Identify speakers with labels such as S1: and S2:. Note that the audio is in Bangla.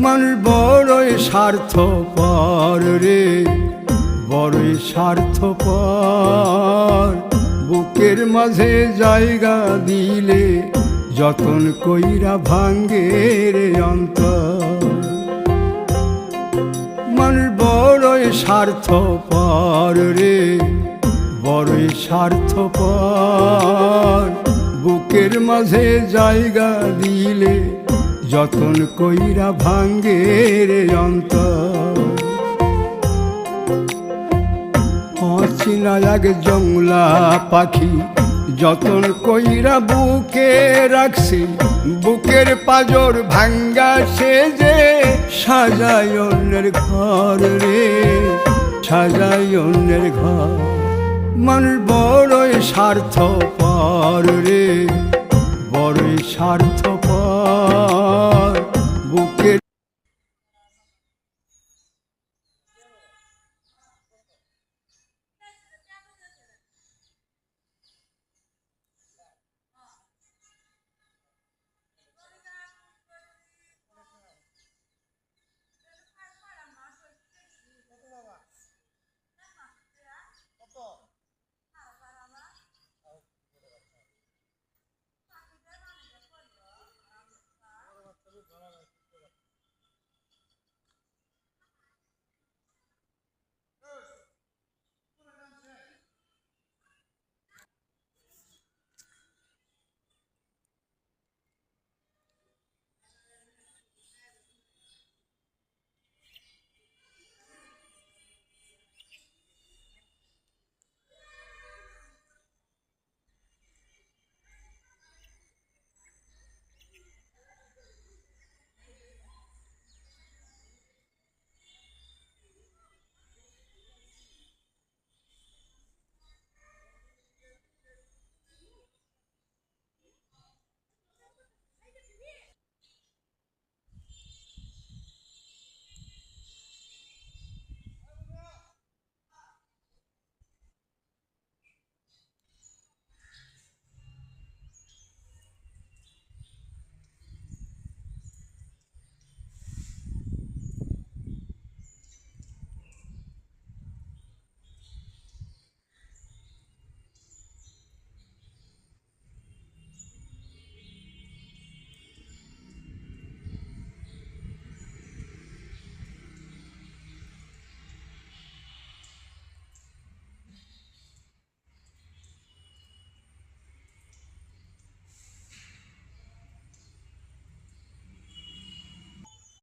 S1: মানুষ বড়ই স্বার্থপর রে, বড়ই স্বার্থপর। বুকের মাঝে জায়গা দিলে যতন কইরা ভাঙ্গে রে অন্তর। মানুষ বড়ই স্বার্থপর রে, বড়ই স্বার্থপর। বুকের মাঝে জায়গা দিলে যতন কইরা ভাঙ্গে রে অন্তর। অচিনা এক জংলা পাখি যতন কইরা বুকে রাখছি, বুকের পাজর ভাঙ্গা সে যে সাজায় অন্যের ঘর রে, সাজায় অন্যের ঘর। মানুষ বড়ই স্বার্থপর রে, বড়ই স্বার্থপর।